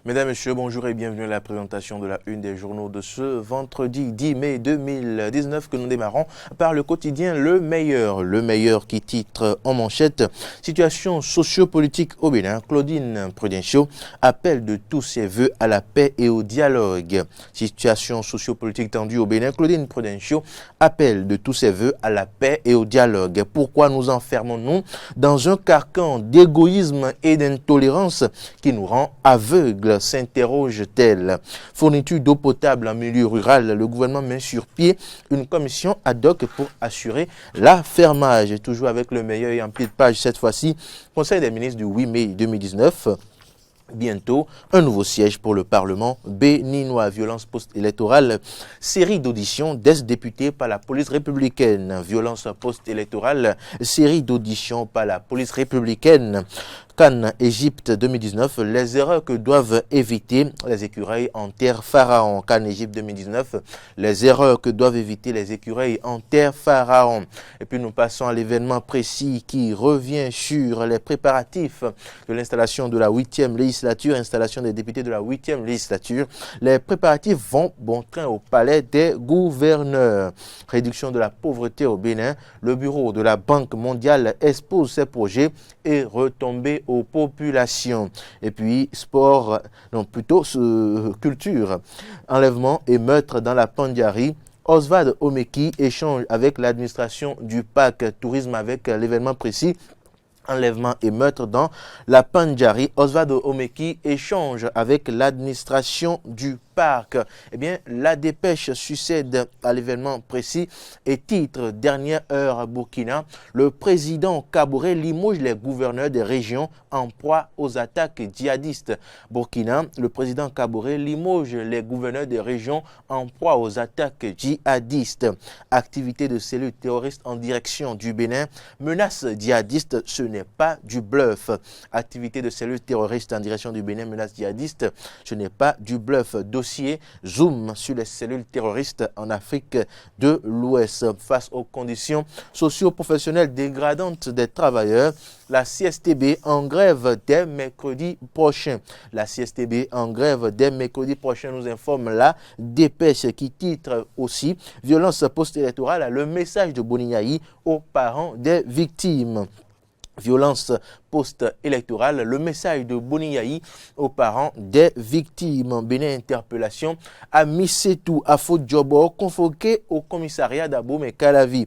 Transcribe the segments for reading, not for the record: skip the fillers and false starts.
Mesdames, Messieurs, bonjour et bienvenue à la présentation de la une des journaux de ce vendredi 10 mai 2019 que nous démarrons par le quotidien Le Meilleur qui titre en manchette « Situation sociopolitique au Bénin ». Claudine Prudencio appelle de tous ses voeux à la paix et au dialogue. Situation sociopolitique tendue au Bénin, Claudine Prudencio appelle de tous ses voeux à la paix et au dialogue. Pourquoi nous enfermons-nous dans un carcan d'égoïsme et d'intolérance qui nous rend aveugles, s'interroge-t-elle. Fourniture d'eau potable en milieu rural, le gouvernement met sur pied une commission ad hoc pour assurer l'affermage. Toujours avec Le Meilleur et en pied de page cette fois-ci, Conseil des ministres du 8 mai 2019. Bientôt, un nouveau siège pour le Parlement béninois. Violence post-électorale, série d'auditions d'ex-députés par la police républicaine. Violence post-électorale, série d'auditions par la police républicaine. Cannes, Égypte 2019, les erreurs que doivent éviter les écureuils en terre pharaon. Cannes, Égypte 2019, les erreurs que doivent éviter les écureuils en terre pharaon. Et puis nous passons à l'événement précis qui revient sur les préparatifs de l'installation de la 8e législature, installation des députés de la 8e législature. Les préparatifs vont bon train au palais des gouverneurs. Réduction de la pauvreté au Bénin, le bureau de la Banque mondiale expose ses projets et retombées aux populations. Et puis culture, enlèvement et meurtre dans la Pandjari. Oswald Omeki échange avec l'administration du parc tourisme avec l'événement précis. Enlèvement et meurtre dans la Pandjari. Oswald Omeki échange avec l'administration du parc. Eh bien, la dépêche succède à l'événement précis et titre dernière heure à Burkina. Le président Kaboré limoge les gouverneurs des régions en proie aux attaques djihadistes. Burkina, le président Kaboré limoge les gouverneurs des régions en proie aux attaques djihadistes. Activité de cellules terroristes en direction du Bénin. Menace djihadiste, ce n'est pas du bluff. Activité de cellules terroristes en direction du Bénin, menace djihadiste, ce n'est pas du bluff. Dossier zoom sur les cellules terroristes en Afrique de l'Ouest. Face aux conditions socio-professionnelles dégradantes des travailleurs, la CSTB en grève dès mercredi prochain. La CSTB en grève dès mercredi prochain, nous informe la dépêche qui titre aussi « Violence post-électorale, le message de Boni aux parents des victimes ». Violence post-électorale, le message de Boni aux parents des victimes. Bénin interpellation à Missetou Afo Djobo convoqué au commissariat d'Abomey et Calavi.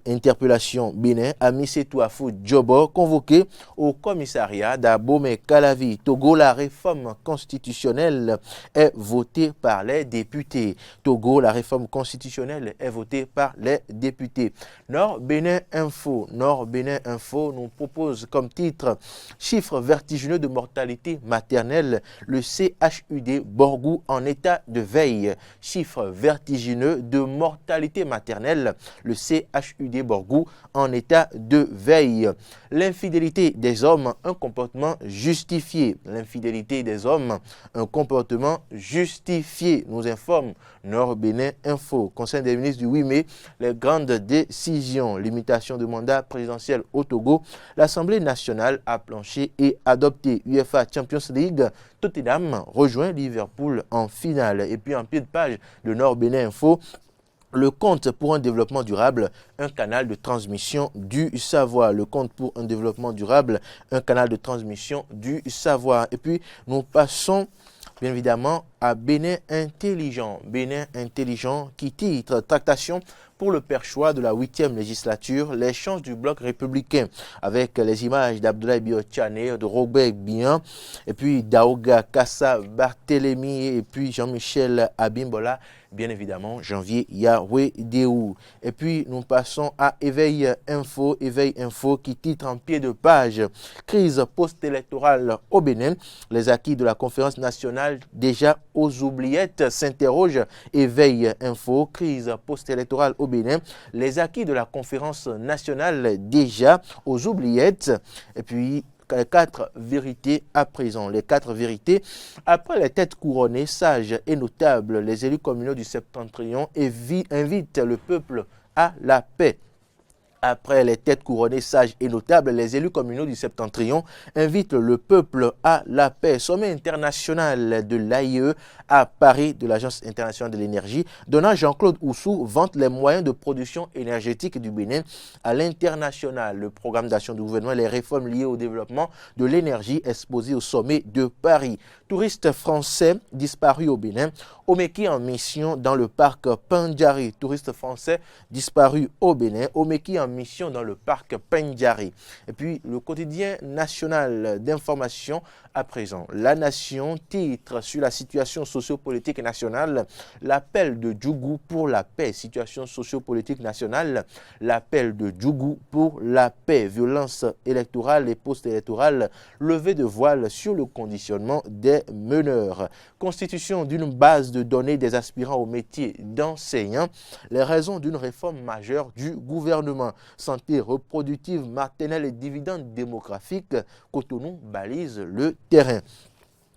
Interpellation Bénin à Missetou Afo Djobo convoqué au commissariat d'Abomey et Calavi. Togo, la réforme constitutionnelle est votée par les députés. Togo, la réforme constitutionnelle est votée par les députés. Nord Bénin Info, nous propose comme titre « Chiffre vertigineux de mortalité maternelle, le CHUD Borgou en état de veille ». Chiffre vertigineux de mortalité maternelle, le CHUD Borgou en état de veille. L'infidélité des hommes, un comportement justifié. L'infidélité des hommes, un comportement justifié, nous informe Nord Bénin Info. Conseil des ministres du 8 mai, les grandes décisions, limitation de mandat présidentiel au Togo. L'Assemblée nationale a planché et adopté UEFA Champions League. Tottenham rejoint Liverpool en finale. Et puis en pied de page de Nord Bénin Info, le compte pour un développement durable, un canal de transmission du savoir. Le compte pour un développement durable, un canal de transmission du savoir. Et puis nous passons bien évidemment à Bénin Intelligent. Bénin Intelligent qui titre « Tractation pour le perchoir de la 8e législature, les chances du bloc républicain » avec les images d'Abdoulaye Biotchane, de Robert Bihan, et puis Daouga Kassa Barthélémy, et puis Jean-Michel Abimbola, bien évidemment, Janvier Yahweh Déou. Et puis nous passons à Éveil Info qui titre en pied de page « Crise post-électorale au Bénin, les acquis de la conférence nationale déjà aux oubliettes » s'interroge Éveil Info, crise post-électorale au Bénin, les acquis de la conférence nationale déjà aux oubliettes. Et puis les 4 vérités à présent. Les 4 vérités après les têtes couronnées, sages et notables, les élus communaux du Septentrion invitent le peuple à la paix. Après les têtes couronnées sages et notables, les élus communaux du Septentrion invitent le peuple à la paix. Sommet international de l'AIE à Paris de l'Agence internationale de l'énergie, donnant Jean-Claude Oussou vante les moyens de production énergétique du Bénin à l'international. Le programme d'action du gouvernement et les réformes liées au développement de l'énergie exposé au sommet de Paris. Touristes français disparus au Bénin, Omeki en mission dans le parc Pendjari. Touristes français disparus au Bénin, Omeki en mission dans le parc Pendjari. Et puis le quotidien national d'information à présent. La Nation titre sur la situation sociopolitique nationale, l'appel de Djougou pour la paix. Situation sociopolitique nationale, l'appel de Djougou pour la paix. Violence électorale et post-électorale, levée de voile sur le conditionnement des meneurs. Constitution d'une base de données des aspirants au métier d'enseignant. Les raisons d'une réforme majeure du gouvernement. Santé reproductive, maternelle et dividendes démographiques. Cotonou balise le terrain.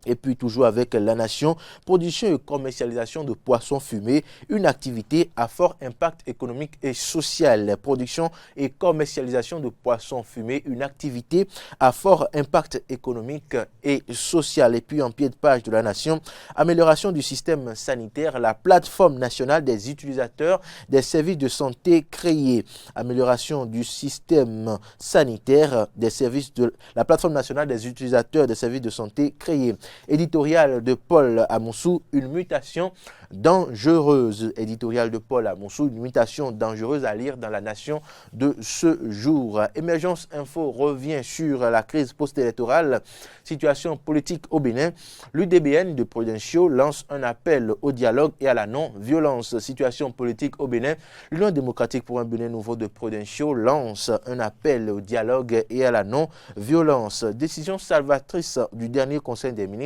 Et puis toujours avec La Nation, production et commercialisation de poissons fumés, une activité à fort impact économique et social. Production et commercialisation de poissons fumés, une activité à fort impact économique et social. Et puis en pied de page de La Nation, amélioration du système sanitaire, la plateforme nationale des utilisateurs des services de santé créée. Amélioration du système sanitaire des services de la plateforme nationale des utilisateurs des services de santé créée. Éditorial de Paul Amoussou, une mutation dangereuse. Éditorial de Paul Amoussou, une mutation dangereuse à lire dans La Nation de ce jour. Émergence Info revient sur la crise post-électorale, situation politique au Bénin. L'UDBN de Prudencio lance un appel au dialogue et à la non-violence. Situation politique au Bénin. L'Union démocratique pour un Bénin nouveau de Prudencio lance un appel au dialogue et à la non-violence. Décision salvatrice du dernier Conseil des ministres.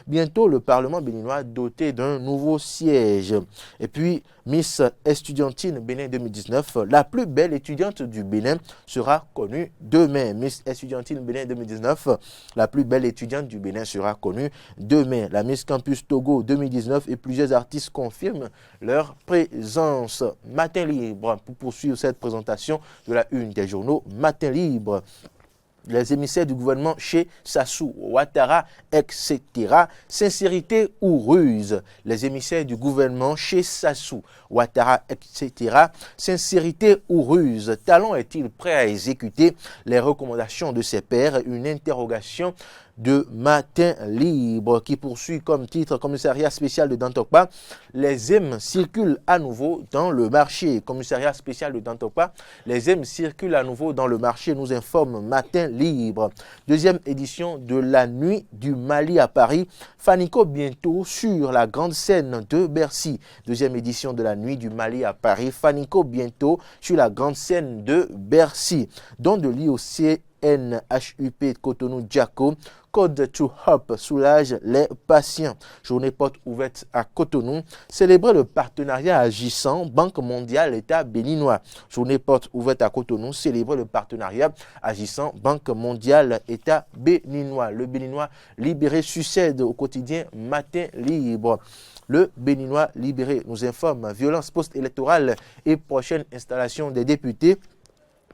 Bientôt, le Parlement béninois doté d'un nouveau siège. Et puis, Miss Estudiantine Bénin 2019, la plus belle étudiante du Bénin sera connue demain. Miss Estudiantine Bénin 2019, la plus belle étudiante du Bénin sera connue demain. La Miss Campus Togo 2019 et plusieurs artistes confirment leur présence. Matin libre pour poursuivre cette présentation de la une des journaux. Matin libre. Les émissaires du gouvernement chez Sassou Ouattara, etc. Sincérité ou ruse? Les émissaires du gouvernement chez Sassou Ouattara, etc. Sincérité ou ruse? Talon est-il prêt à exécuter les recommandations de ses pairs? Une interrogation de Matin libre qui poursuit comme titre commissariat spécial de Dantokpa. Les M circulent à nouveau dans le marché. Commissariat spécial de Dantokpa. Les M circulent à nouveau dans le marché, nous informe Matin libre. Deuxième édition de la nuit du Mali à Paris. Fanico bientôt sur la grande scène de Bercy. Deuxième édition de la nuit du Mali à Paris. Fanico bientôt sur la grande scène de Bercy. Don de l'IOC NHUP Cotonou Djako, Code to Hop soulage les patients. Journée porte ouverte à Cotonou. Célébrer le partenariat agissant Banque mondiale État béninois. Journée porte ouverte à Cotonou. Célébrer le partenariat agissant Banque mondiale État béninois. Le béninois libéré succède au quotidien Matin libre. Le Béninois libéré nous informe violence post-électorale et prochaine installation des députés.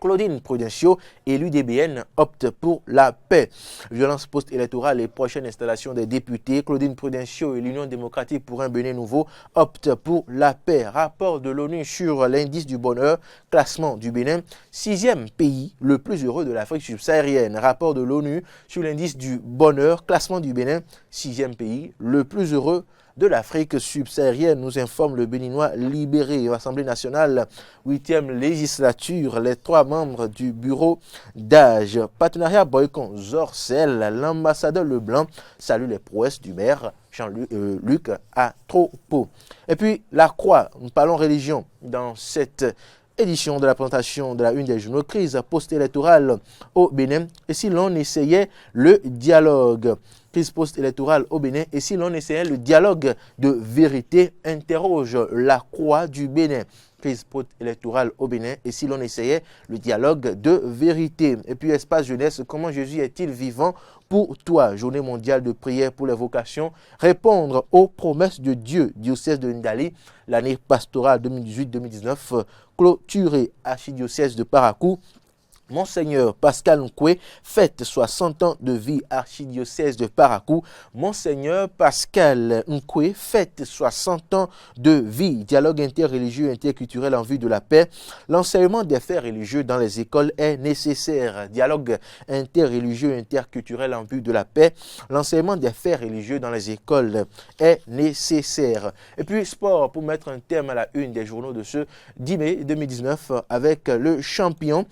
Claudine Prudencio et l'UDBN optent pour la paix. Violence post-électorale et prochaine installation des députés. Claudine Prudencio et l'Union démocratique pour un Bénin nouveau optent pour la paix. Rapport de l'ONU sur l'indice du bonheur, classement du Bénin. 6e pays le plus heureux de l'Afrique subsaharienne. Rapport de l'ONU sur l'indice du bonheur, classement du Bénin. 6e pays le plus heureux de l'Afrique subsaharienne, nous informe le Béninois libéré. L'Assemblée nationale, 8e législature, les 3 membres du bureau d'âge. Partenariat Boycon-Zorcel, l'ambassadeur Leblanc salue les prouesses du maire Jean-Luc Atropo. Et puis la Croix, nous parlons religion dans cette édition de la présentation de la une des journaux. Crise post-électorale au Bénin. Et si l'on essayait le dialogue? Crise post-électorale au Bénin. Et si l'on essayait le dialogue de vérité? Interroge la Croix du Bénin. Crise post-électorale au Bénin. Et si l'on essayait le dialogue de vérité? Et puis espace jeunesse, comment Jésus est-il vivant pour toi? Journée mondiale de prière pour les vocations. Répondre aux promesses de Dieu. Diocèse de Ndali, l'année pastorale 2018-2019 clôturé. Archidiocèse de Parakou, Monseigneur Pascal Nkwe fête 60 ans de vie. Archidiocèse de Parakou, Monseigneur Pascal Nkwe fête 60 ans de vie. Dialogue interreligieux et interculturel en vue de la paix. L'enseignement des faits religieux dans les écoles est nécessaire. Dialogue interreligieux et interculturel en vue de la paix. L'enseignement des faits religieux dans les écoles est nécessaire. Et puis sport, pour mettre un terme à la une des journaux de ce 10 mai 2019 avec le championnat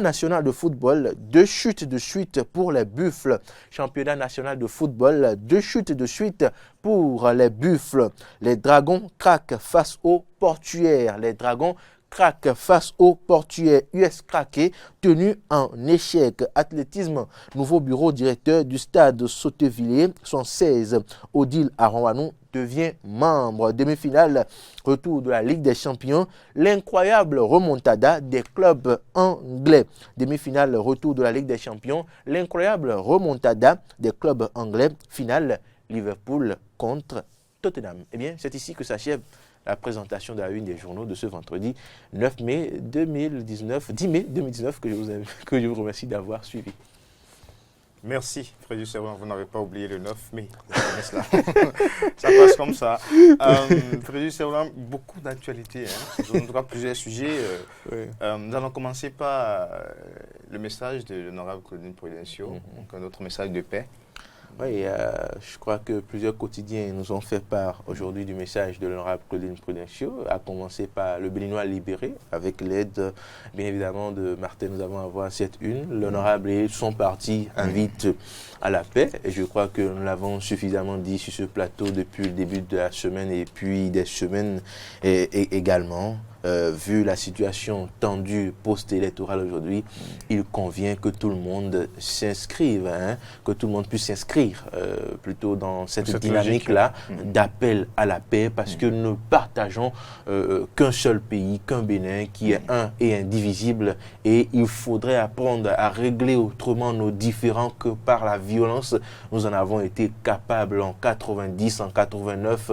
national de football, 2 chutes de suite pour les Buffles. Championnat national de football, 2 chutes de suite pour les Buffles. Les Dragons craquent face aux Portuaires. Les Dragons craquent face aux Portuaires. US craqué, tenu en échec. Athlétisme, nouveau bureau directeur du stade Sottevillers, son 16. Odile Aronwanou devient membre. Demi-finale, retour de la Ligue des Champions, l'incroyable remontada des clubs anglais. Demi-finale, retour de la Ligue des Champions, l'incroyable remontada des clubs anglais. Finale, Liverpool contre Tottenham. Eh bien, c'est ici que s'achève la présentation de la une des journaux de ce vendredi 9 mai 2019, 10 mai 2019, que je vous remercie d'avoir suivi. Merci, Frédéric Servan. Vous n'avez pas oublié le 9 mai. Ça passe comme ça. Frédéric Servan, beaucoup d'actualités. En tout cas, plusieurs sujets. Oui. Nous allons commencer par le message de l'honorable Claudine Prudencio, donc un autre message de paix. Oui, je crois que plusieurs quotidiens nous ont fait part aujourd'hui du message de l'honorable Claudine Prudencio, à commencer par le Béninois libéré, avec l'aide, bien évidemment, de Martin. Nous avons à voir cette une. L'honorable et son parti invitent à la paix, et je crois que nous l'avons suffisamment dit sur ce plateau depuis le début de la semaine et puis des semaines également. Vu la situation tendue post-électorale aujourd'hui, il convient que tout le monde s'inscrive, que tout le monde puisse s'inscrire plutôt dans cette dynamique-là d'appel à la paix, parce que nous partageons qu'un seul pays, qu'un Bénin qui est un et indivisible, et il faudrait apprendre à régler autrement nos différends que par la violence. Nous en avons été capables en 90, en 89,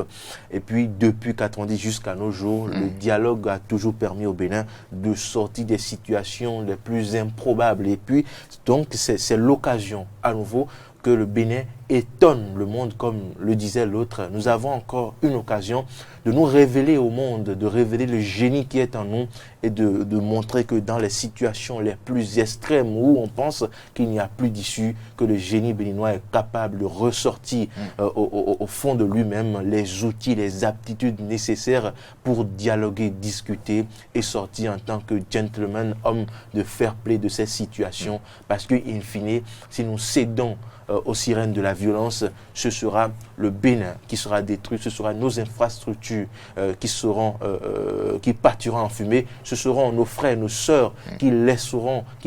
et puis depuis 90 jusqu'à nos jours, le dialogue a toujours permis au Bénin de sortir des situations les plus improbables. Et puis, donc, c'est l'occasion à nouveau que le Bénin étonne le monde, comme le disait l'autre. Nous avons encore une occasion de nous révéler au monde, de révéler le génie qui est en nous et de montrer que dans les situations les plus extrêmes où on pense qu'il n'y a plus d'issue, que le génie béninois est capable de ressortir au fond de lui-même les outils, les aptitudes nécessaires pour dialoguer, discuter et sortir en tant que gentleman, homme de fair play de ces situations. Parce que, in fine, si nous cédons aux sirènes de la violence, ce sera le Bénin qui sera détruit, ce sera nos infrastructures qui pâtiront en fumée, ce seront nos frères, nos sœurs qui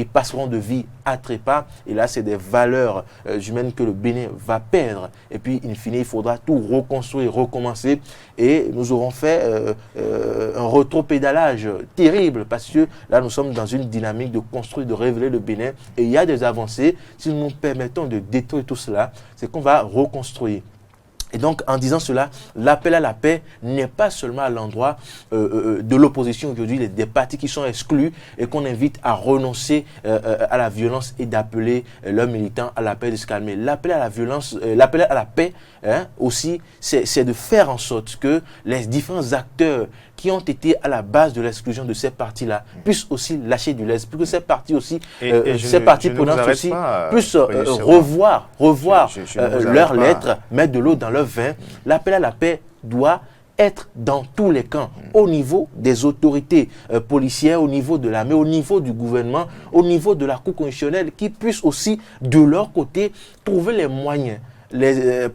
passeront de vie à trépas. Et là, c'est des valeurs humaines que le Bénin va perdre. Et puis, in fine, il faudra tout reconstruire, recommencer. Et nous aurons fait un rétropédalage terrible, parce que là, nous sommes dans une dynamique de construire, de révéler le Bénin. Et il y a des avancées. Si nous nous permettons de détruire tout cela, c'est qu'on va reconstruire. Et donc, en disant cela, l'appel à la paix n'est pas seulement à l'endroit de l'opposition aujourd'hui, des partis qui sont exclus et qu'on invite à renoncer à la violence et d'appeler leurs militants à la paix, de se calmer. L'appel à la violence, l'appel à la paix aussi, c'est de faire en sorte que les différents acteurs qui ont été à la base de l'exclusion de ces partis-là puissent aussi lâcher du lest, pour que ces partis aussi, ces partis prenantes aussi, puissent revoir leurs lettres, mettre de l'eau dans leur vin. L'appel à la paix doit être dans tous les camps, au niveau des autorités policières, au niveau de l'armée, au niveau du gouvernement, au niveau de la Cour constitutionnelle, qui puissent aussi, de leur côté, trouver les moyens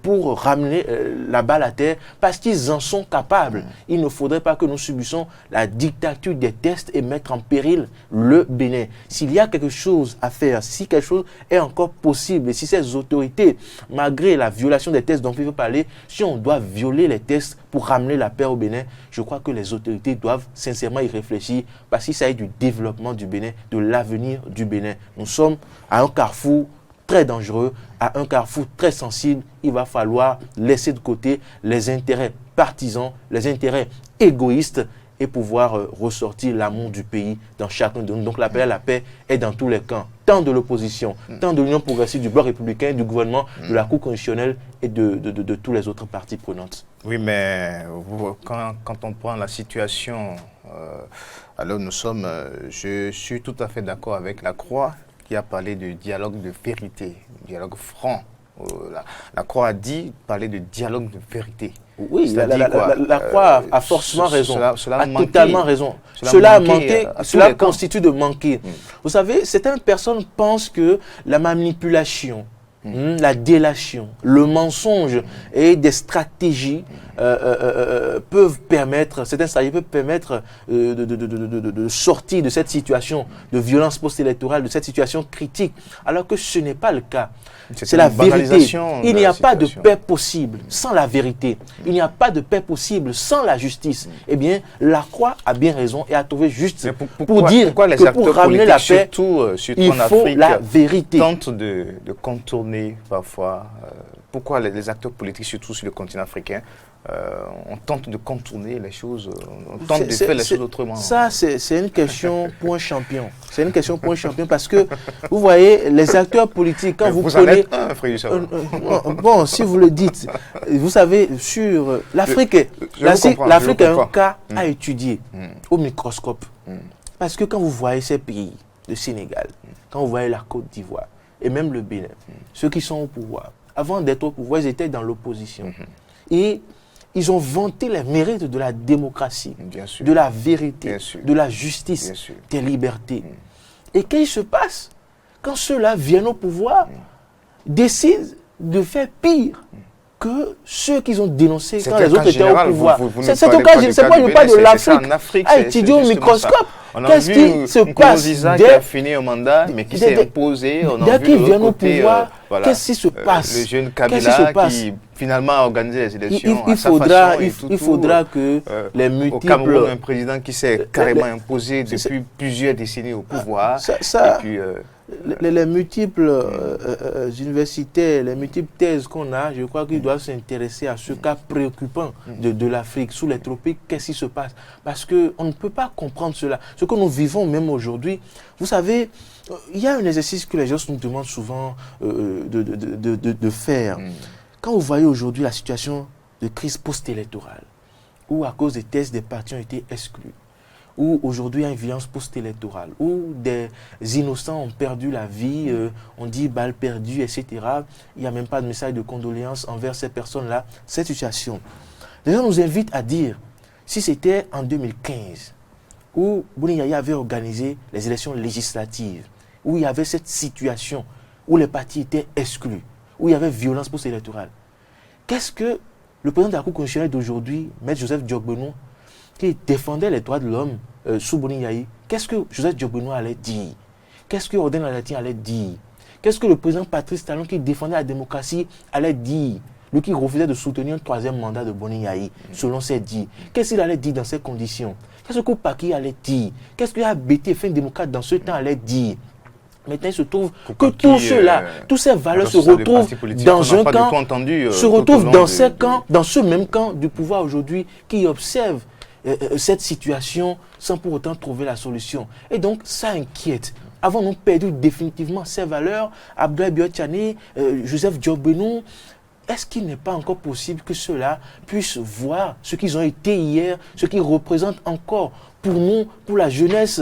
pour ramener la balle à terre, parce qu'ils en sont capables. Il ne faudrait pas que nous subissions la dictature des tests et mettre en péril le Bénin. S'il y a quelque chose à faire, si quelque chose est encore possible, et si ces autorités, malgré la violation des tests dont il veut parler, si on doit violer les tests pour ramener la paix au Bénin, je crois que les autorités doivent sincèrement y réfléchir, parce qu'il s'agit du développement du Bénin, de l'avenir du Bénin. Nous sommes à un carrefour très dangereux, à un carrefour très sensible. Il va falloir laisser de côté les intérêts partisans, les intérêts égoïstes, et pouvoir ressortir l'amour du pays dans chacun de nous. Donc l'appel à la paix est dans tous les camps, tant de l'opposition, tant de l'Union progressiste, du bloc républicain, du gouvernement, de la Cour constitutionnelle et de tous les autres parties prenantes. Oui, mais quand on prend la situation alors nous sommes, je suis tout à fait d'accord avec la Croix qui a parlé de dialogue de vérité, dialogue franc. La Croix a dit parler de dialogue de vérité. Oui, la Croix a forcément raison, cela a totalement raison. Cela a manqué, cela constitue de manquer. Vous savez, certaines personnes pensent que la manipulation, la délation, le mensonge et des stratégies peuvent permettre, certaines stratégies peuvent permettre de sortir de cette situation de violence post-électorale, de cette situation critique, alors que ce n'est pas le cas. C'est la vérité. Il n'y a pas de paix possible sans la vérité. Il n'y a pas de paix possible sans la justice. Eh bien, la Croix a bien raison et a trouvé juste pour dire que pour ramener la paix, il faut la vérité. Tentent de contourner parfois. Pourquoi les acteurs politiques, surtout sur le continent africain, on tente de contourner les choses, on tente de faire les choses autrement. Ça, c'est une question pour un champion. C'est une question pour un champion parce que, vous voyez, les acteurs politiques, quand vous prenez... Bon, si vous le dites, vous savez, sur l'Afrique, l'Afrique est un cas à étudier au microscope. Parce que quand vous voyez ces pays, le Sénégal, quand vous voyez la Côte d'Ivoire, et même le Bénin, ceux qui sont au pouvoir, avant d'être au pouvoir, ils étaient dans l'opposition. Et ils ont vanté les mérites de la démocratie, de la vérité, de la justice, des libertés. Et qu'est-ce qui se passe quand ceux-là viennent au pouvoir, décident de faire pire que ceux qu'ils ont dénoncés quand les autres étaient au pouvoir? C'est au cas, c'est pourquoi je parle de l'Afrique à étudier au microscope. Qu'est-ce qui se passe qui a fini au mandat, mais qui s'est imposé. Dès qu'ils viennent au pouvoir, qu'est-ce qui se passe? Le jeune Kabila qui finalement a organisé les élections il faudra que les multiples... Au Cameroun, un président qui s'est carrément imposé depuis plusieurs décennies au pouvoir. Les multiples universitaires, les multiples thèses qu'on a, je crois qu'ils doivent s'intéresser à ce cas préoccupant de l'Afrique. Sous les tropiques, qu'est-ce qui se passe? Parce qu'on ne peut pas comprendre cela. Ce que nous vivons même aujourd'hui, vous savez, il y a un exercice que les gens nous demandent souvent de faire. Quand vous voyez aujourd'hui la situation de crise post-électorale, où à cause des tests, des partis ont été exclus, où aujourd'hui il y a une violence post-électorale, où des innocents ont perdu la vie, on dit balle perdue, etc. Il n'y a même pas de message de condoléances envers ces personnes-là. Cette situation, les gens nous invitent à dire, si c'était en 2015, où Boni Yaya avait organisé les élections législatives, où il y avait cette situation, où les partis étaient exclus, où il y avait violence post-électorale, qu'est-ce que le président de la Cour constitutionnelle d'aujourd'hui, M. Joseph Diogbenou, qui défendait les droits de l'homme sous Boni Yayi, qu'est-ce que Joseph Diogbenou allait dire? Qu'est-ce que Odin Lalatine allait dire? Qu'est-ce que le président Patrice Talon, qui défendait la démocratie, allait dire? Lui qui refusait de soutenir un troisième mandat de Boni Yayi, selon ses dits. Qu'est-ce qu'il allait dire dans ces conditions? Qu'est-ce que Paki allait dire? Qu'est-ce que ABT, fin démocrate, dans ce temps, allait dire? Maintenant, il se trouve que tous ceux-là, toutes ces valeurs se retrouvent dans un camp, se retrouvent dans ces camps, dans ce même camp du pouvoir aujourd'hui, qui observe cette situation sans pour autant trouver la solution. Et donc, ça inquiète. Avons-nous perdu définitivement ces valeurs? Abdoulaye Biotchane, Joseph Diogbenou, est-ce qu'il n'est pas encore possible que ceux-là puissent voir ce qu'ils ont été hier, ce qu'ils représentent encore pour nous, pour la jeunesse,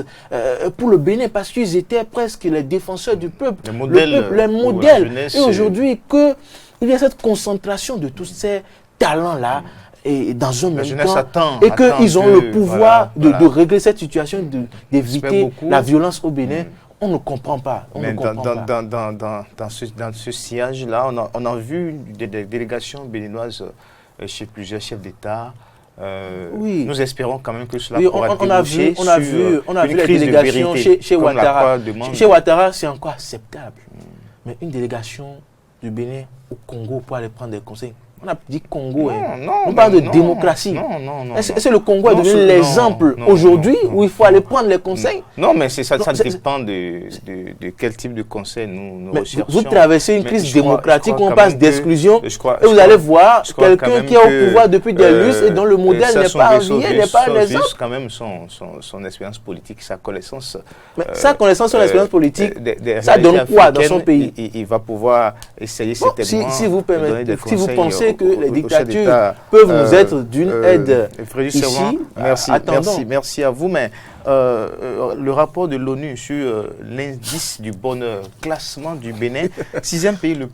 pour le Bénin, parce qu'ils étaient presque les défenseurs du peuple, les modèles. Et aujourd'hui, qu'il y a cette concentration de tous ces talents-là, et dans un même temps, et qu'ils ont le pouvoir de régler cette situation, d'éviter la violence au Bénin, on ne comprend pas. Mais dans ce sillage-là, on a vu des délégations béninoises chez plusieurs chefs d'État. Oui. Nous espérons quand même que cela pourra déboucher on a vu la délégation chez Ouattara. Chez Ouattara, c'est encore acceptable. Mais une délégation du Bénin au Congo pour aller prendre des conseils, On a dit Congo. Non, on parle de démocratie. Non. Est-ce le Congo est devenu l'exemple aujourd'hui où il faut aller prendre les conseils? Non, mais ça dépend de quel type de conseil nous recherchons. Vous traversez une crise démocratique où on passe d'exclusion et vous crois- allez voir je crois quelqu'un quand qui est au même pouvoir depuis des lustres et dont le modèle n'est pas un Sassou exemple. quand même son expérience politique, sa connaissance. Mais sa connaissance sur l'expérience politique, des ça donne réalités quoi dans son africaines, pays? il va pouvoir essayer certainement si vous de donner permettez, des si vous conseils pensez que les au chef dictatures d'État. peuvent nous être d'une aide Frédéric ici, Servan, merci à vous. Mais le rapport de l'ONU sur l'indice du bonheur, classement du Bénin, 6e pays le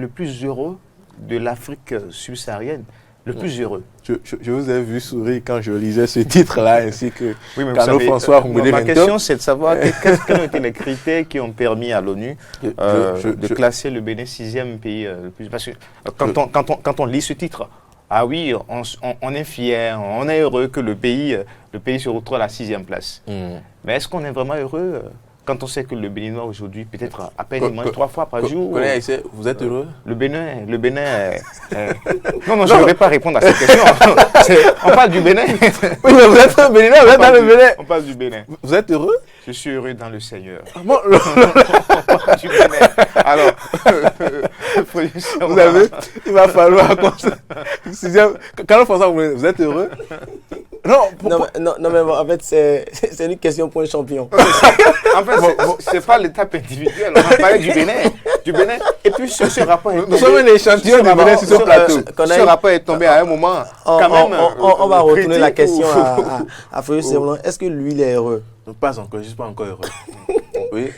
plus heureux de l'Afrique subsaharienne. Le plus heureux. Je vous ai vu sourire quand je lisais ce titre-là, ainsi que Carlo François Ma question, c'est de savoir quels ont été les critères qui ont permis à l'ONU de classer le Bénin 6e pays le plus. Parce que quand on lit ce titre, ah oui, on est fier, on est heureux que le pays se retrouve à la 6e place. Mais est-ce qu'on est vraiment heureux quand on sait que le Béninois aujourd'hui, peut-être à peine, il mange 3 fois par jour? Vous êtes heureux? Le Bénin Non, je ne vais pas répondre à cette question. On parle du Bénin. Oui, mais vous êtes un Béninois, vous êtes dans le Bénin. On parle du Bénin. Vous êtes heureux? Je suis heureux dans le Seigneur. Bon, Du Bénin. Alors, vous savez, il va falloir... Carlo François, vous êtes heureux? Non, mais en fait, c'est une question pour un champion. En fait, c'est pas l'étape individuelle. On va parler du Bénin. Et puis, ce rapport est tombé. Nous sommes un échantillon du Bénin sur ce plateau. Ce rapport est tombé à un moment. On va retourner la question à Frédéric Servan. Est-ce que lui, il est heureux? Pas encore, je ne suis pas encore heureux. Oui.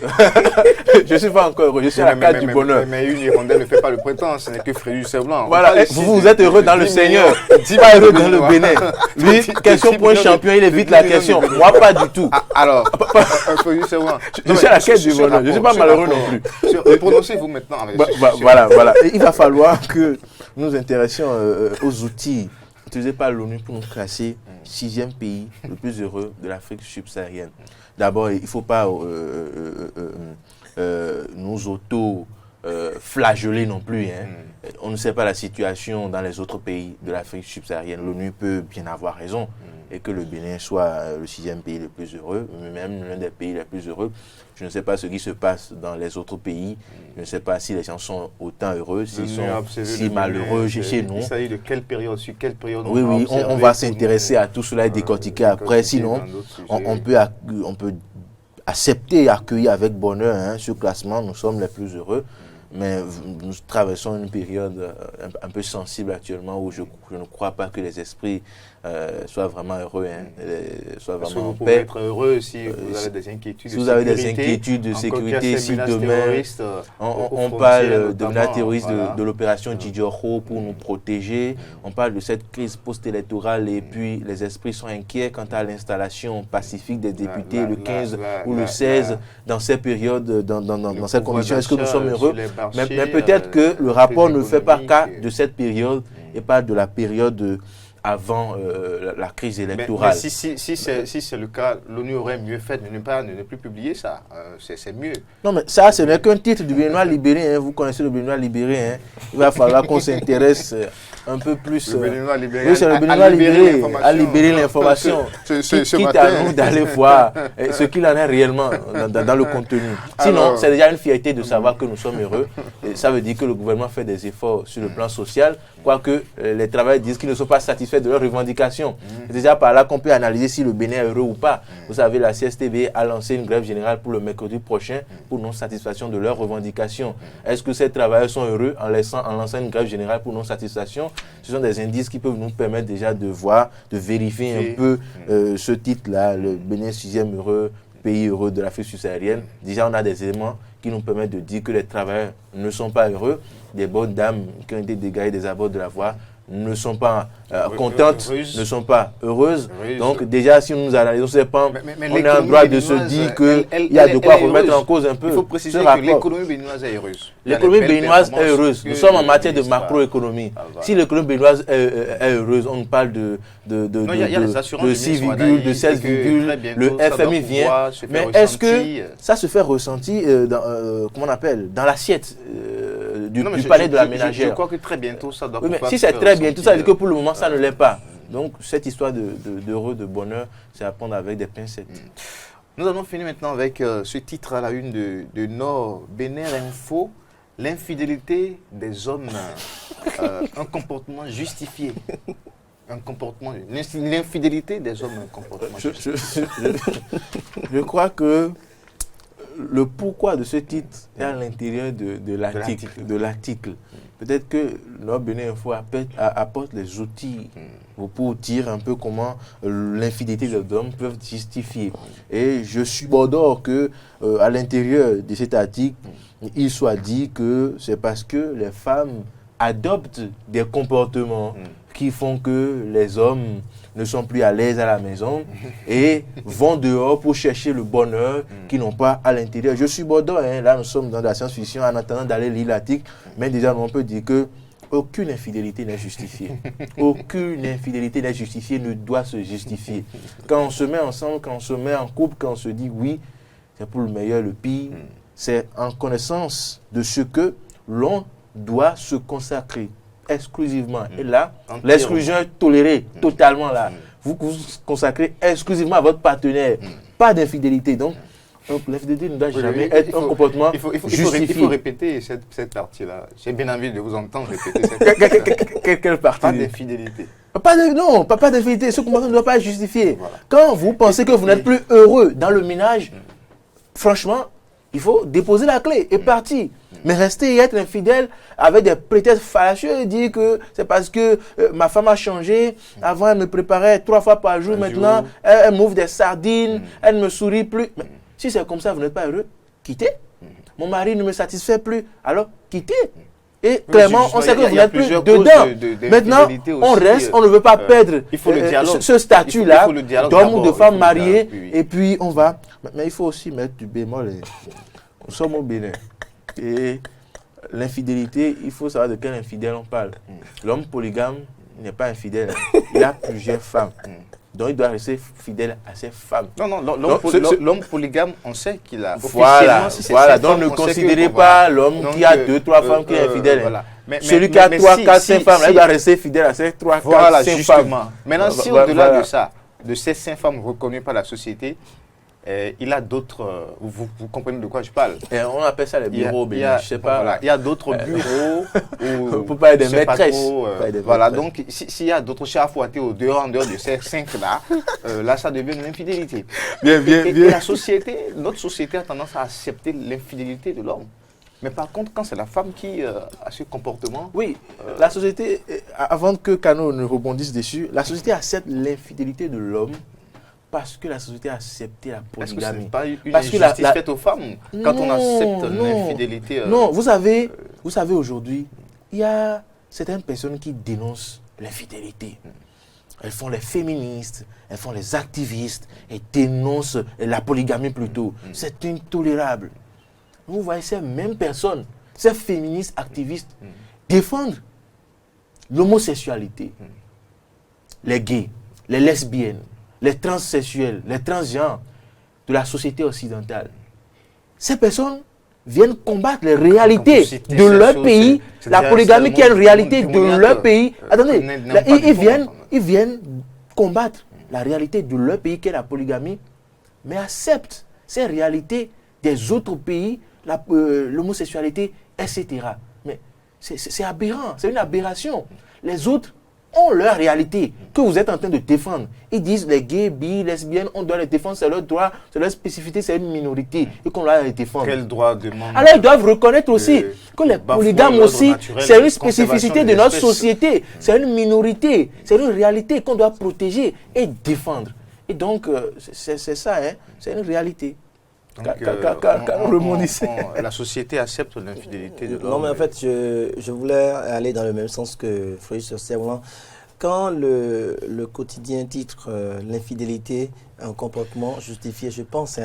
Je ne suis pas encore heureux, je suis à la carte du bonheur. Mais une hirondelle ne fait pas le printemps, ce n'est que Frédéric Servan. Voilà, vous êtes heureux dans le Seigneur, pas heureux dans le Bénin. Lui, question pour un champion, il évite la question. Moi, pas du tout. Alors, Frédéric Servan. Je suis à la quête du bonheur, je ne suis pas malheureux non plus. Prononcez-vous maintenant. Voilà. Et il va falloir que nous nous intéressions aux outils utilisés par l'ONU pour nous classer 6e pays le plus heureux de l'Afrique subsaharienne. D'abord, il ne faut pas nous auto-flageller non plus. On ne sait pas la situation dans les autres pays de l'Afrique subsaharienne. L'ONU peut bien avoir raison et que le Bénin soit le 6e pays le plus heureux, même l'un des pays les plus heureux. Je ne sais pas ce qui se passe dans les autres pays. Je ne sais pas si les gens sont autant heureux, s'ils sont si malheureux chez nous. Il s'agit de quelle période, sur quelle période? Oui, on va s'intéresser à tout cela et décortiquer après. Sinon, on peut accepter et accueillir avec bonheur ce classement. Nous sommes les plus heureux. Mais nous traversons une période un peu sensible actuellement où je ne crois pas que les esprits soient vraiment heureux, soient Parce vraiment que vous en pouvez paix. être heureux si vous avez des inquiétudes. Si vous avez des inquiétudes de sécurité, si demain on parle de menaces terroristes de l'opération Djidjoro pour nous protéger, on parle de cette crise post-électorale et puis les esprits sont inquiets quant à l'installation pacifique des députés le 15 ou le 16 dans ces périodes, dans ces conditions. Est-ce que nous sommes heureux? Mais peut-être que le rapport ne fait pas cas de cette période et pas de la période avant la crise électorale. Mais si c'est le cas, l'ONU aurait mieux fait de ne plus publier ça. C'est mieux. Non, mais ça, ce n'est qu'un titre du Béninois libéré. Vous connaissez le Béninois libéré. Il va falloir qu'on s'intéresse un peu plus. Le Béninois libéré. Oui, c'est le Béninois libéré à libérer l'information. Quitte à nous d'aller voir ce qu'il en est réellement dans le contenu. Sinon, c'est déjà une fierté de savoir que nous sommes heureux. Et ça veut dire que le gouvernement fait des efforts sur le plan social, quoique les travailleurs disent qu'ils ne sont pas satisfaits de leurs revendications. C'est déjà par là qu'on peut analyser si le Bénin est heureux ou pas. Vous savez, la CSTB a lancé une grève générale pour le mercredi prochain pour non-satisfaction de leurs revendications. Est-ce que ces travailleurs sont heureux en lançant une grève générale pour non-satisfaction? Ce sont des indices qui peuvent nous permettre déjà de voir, de vérifier un peu ce titre-là, le Bénin 6e heureux, pays heureux de l'Afrique subsaharienne. Déjà, on a des éléments qui nous permettent de dire que les travailleurs ne sont pas heureux. Des bonnes dames qui ont été dégagées des abords de la voie ne sont pas contentes, ne sont pas heureuses. Donc déjà, si nous analysons ces pans, on est en droit de se dire qu'il y a de quoi remettre en cause un peu. Il faut préciser que l'économie béninoise est heureuse. L'économie béninoise est heureuse. Nous sommes en matière de macroéconomie. Si l'économie béninoise est heureuse, on parle de 6, de 16, le FMI vient. Mais est-ce que ça se fait ressentir dans l'assiette du palais de la ménagère. Je crois que très bientôt, ça doit Oui, mais pouvoir si c'est se très bientôt, ça veut dire que ressentir. pour le moment, ça ne l'est pas. Donc, cette histoire d'heureux, de bonheur, c'est à prendre avec des pincettes. Nous allons finir maintenant avec ce titre à la une de Nord Bénin Info. L'infidélité des hommes, un comportement justifié. L'infidélité des hommes, un comportement justifié. Je crois que le pourquoi de ce titre est à l'intérieur de l'article. Peut-être que Nord Bénin Info apporte les outils pour dire un peu comment l'infidélité des hommes peuvent justifier. Et je subodore que à l'intérieur de cet article, il soit dit que c'est parce que les femmes adoptent des comportements qui font que les hommes ne sont plus à l'aise à la maison et vont dehors pour chercher le bonheur qu'ils n'ont pas à l'intérieur. Je suis Bordeaux, hein, là nous sommes dans la science-fiction en attendant d'aller lire l'article, mais déjà on peut dire que aucune infidélité n'est justifiée. Aucune infidélité n'est justifiée, ne doit se justifier. Quand on se met ensemble, quand on se met en couple, quand on se dit oui, c'est pour le meilleur, le pire, c'est en connaissance de ce que l'on doit se consacrer exclusivement. Et là, l'exclusion est tolérée totalement là. Vous vous consacrez exclusivement à votre partenaire. Pas d'infidélité. Donc l'infidélité ne doit jamais être un comportement justifié. Il faut répéter cette partie-là. J'ai bien envie de vous entendre répéter cette partie. Quelle partie? Pas d'infidélité. Non, pas d'infidélité. Ce comportement ne doit pas être justifié. Voilà. Quand vous pensez que vous n'êtes plus heureux dans le ménage, franchement, il faut déposer la clé et partir. Mais rester et être infidèle avec des prétextes fallacieux et dire que c'est parce que ma femme a changé. Avant, elle me préparait 3 fois par jour. Maintenant, elle m'ouvre des sardines. Elle ne me sourit plus. Mais si c'est comme ça, vous n'êtes pas heureux, quittez. Mon mari ne me satisfait plus. Alors, quittez. Et clairement, on sait que vous n'êtes plus dedans. Maintenant, on reste, on ne veut pas perdre ce statut-là d'homme ou de femme mariée. Et puis, on va. Mais il faut aussi mettre du bémol. Nous sommes au Bénin. Et l'infidélité, il faut savoir de quel infidèle on parle. L'homme polygame n'est pas infidèle. Il a plusieurs femmes. Donc, il doit rester fidèle à ses femmes. Non, l'homme polygame, on sait qu'il a. Voilà, donc ne considérez pas l'homme qui a 2, 3 femmes qui est infidèle. Voilà. Celui qui a 3, 4, 5 femmes, il doit rester fidèle à ses 3, 4, 5 femmes. Maintenant, si au-delà de ça, de ces 5 femmes reconnues par la société, il a d'autres. Vous comprenez de quoi je parle? Et on appelle ça les bureaux, je ne sais pas. Voilà, il y a d'autres bureaux. Pour pas être des maîtresses. Voilà, donc s'il y a d'autres chats à fouetter en dehors de ces 5-là, là, ça devient une infidélité. Et la société, notre société a tendance à accepter l'infidélité de l'homme. Mais par contre, quand c'est la femme qui a ce comportement... Oui, la société, avant que Kano ne rebondisse dessus, la société accepte l'infidélité de l'homme parce que la société a accepté la polygamie. Est-ce que ce n'est pas une injustice faite aux femmes quand on accepte l'infidélité Non, vous savez aujourd'hui, il y a certaines personnes qui dénoncent l'infidélité. Elles font les féministes, elles font les activistes, elles dénoncent la polygamie plutôt. C'est intolérable. Vous voyez ces mêmes personnes, ces féministes activistes, défendre l'homosexualité, les gays, les lesbiennes, les transsexuels, les transgenres de la société occidentale. Ces personnes viennent combattre les réalités de leur pays, la polygamie qui est une réalité de leur pays. Attendez, ils viennent combattre la réalité de leur pays qui est la polygamie, mais acceptent ces réalités des autres pays, l'homosexualité, etc. Mais c'est aberrant, c'est une aberration. Les autres ont leur réalité que vous êtes en train de défendre. Ils disent les gays, bi, lesbiennes, on doit les défendre, c'est leur droit, c'est leur spécificité, c'est une minorité et qu'on doit les défendre. Quel droit demande? Alors ils doivent reconnaître aussi que les polygames aussi, c'est une spécificité de notre société, c'est une minorité, c'est une réalité qu'on doit protéger et défendre. Et donc, c'est ça, hein, c'est une réalité. La société accepte l'infidélité de l'homme. Non, mais en fait, je voulais aller dans le même sens que Frédéric Servan. Quand le quotidien titre l'infidélité, un comportement justifié, je pense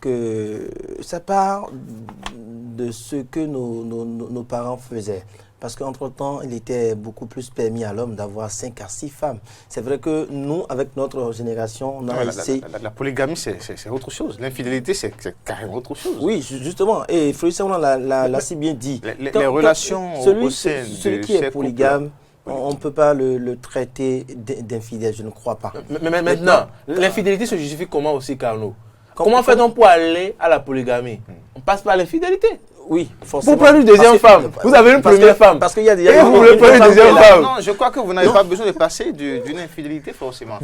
que ça part de ce que nos parents faisaient. parce qu'entre-temps, il était beaucoup plus permis à l'homme d'avoir 5 à 6 femmes. C'est vrai que nous, avec notre génération, on a essayé... La polygamie, c'est autre chose. L'infidélité, c'est carrément autre chose. Oui, justement. Et Frédéric Servan l'a si bien dit. Les relations au sein de celui qui est polygame, on ne peut pas le traiter d'infidèle, je ne crois pas. Mais maintenant, l'infidélité se justifie comment aussi, Carnot? Comment fait-on pour aller à la polygamie? On passe par l'infidélité. Oui, forcément. Vous prenez une deuxième femme. Vous avez une première femme. Parce qu'il y a Et vous voulez prendre une deuxième femme. Non, je crois que vous n'avez pas besoin de passer d'une infidélité forcément.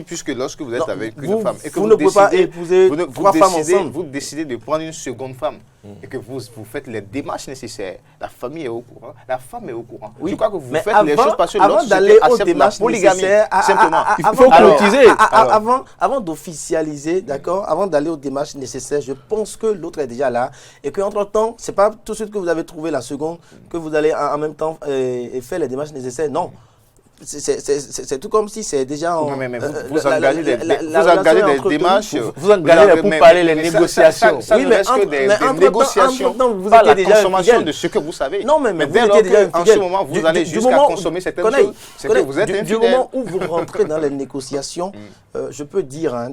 Puisque lorsque vous êtes avec une femme et que vous ne pouvez pas épouser trois femmes ensemble, vous décidez de prendre une seconde femme et que vous faites les démarches nécessaires, la famille est au courant, la femme est au courant. Oui. Je crois que vous Mais faites les choses parce que avant d'aller aux démarches nécessaires, simplement, il faut cotiser. Avant d'officialiser, d'accord, avant d'aller aux démarches nécessaires, je pense que l'autre est déjà là et qu'entre-temps, c'est pas tout de suite que vous avez trouvé la seconde que vous allez en même temps faire les démarches nécessaires. Non. C'est tout comme si c'est déjà en... Mais vous engagez des démarches. Vous engagez pour parler les négociations. Oui, mais reste que des négociations, vous pas étiez la déjà consommation infidèle. de ce que vous savez. Non, mais dès lors qu'en ce moment, vous allez jusqu'à consommer certaines choses, c'est que vous êtes infidèle. Du moment où vous rentrez dans les négociations, je peux dire...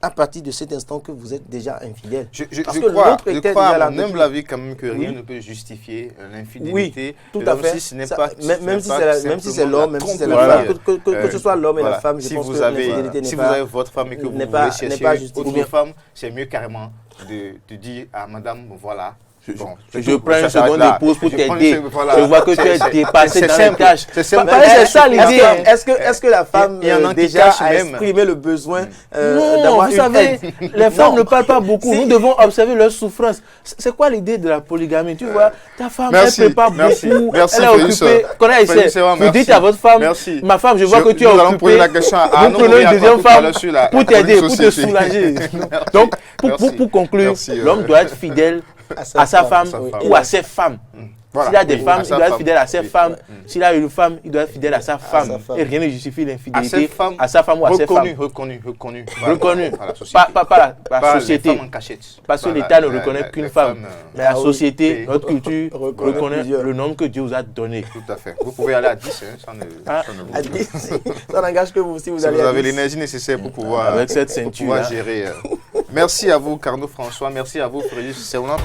à partir de cet instant que vous êtes déjà infidèle. Je crois à mon humble avis quand même que rien ne peut justifier l'infidélité. Oui, tout à fait. Si ce n'est pas, même si c'est l'homme, même si c'est la femme, que ce soit l'homme et la femme, je pense que l'infidélité si vous avez votre femme et que vous voulez chercher autre femme, c'est mieux carrément de dire à madame, voilà. Bon, je prends une seconde épouse pour t'aider. Je vois que tu es dépassé dans les tâches. C'est ça l'idée. Est-ce que la femme déjà a exprimé le besoin d'avoir une aide? Vous savez, les femmes ne parlent pas beaucoup. Nous devons observer leur souffrance. C'est quoi l'idée de la polygamie? Tu vois, ta femme, elle ne peut pas beaucoup. Elle est occupée. Vous dites à votre femme, ma femme, je vois que tu es occupée. Vous prenez une deuxième femme pour t'aider, pour te soulager. Donc, pour conclure, l'homme doit être fidèle à sa femme ou à ses femmes. S'il a des femmes, il doit être fidèle à ses femmes. S'il a une femme, il doit être fidèle à sa femme. Et rien ne justifie l'infidélité à sa femme ou à ses femmes. Reconnu. Pas la société. Parce que l'État ne Voilà. reconnaît qu'une femme. Mais la société, notre culture, reconnaît le nom que Dieu vous a donné. Tout à fait. Vous pouvez aller à 10. À 10. Ça n'engage que vous si vous allez vous à avez 10. l'énergie nécessaire pour pouvoir, avec cette ceinture gérer. Merci à vous, Carnot François. Merci à vous, Frédéric Servan.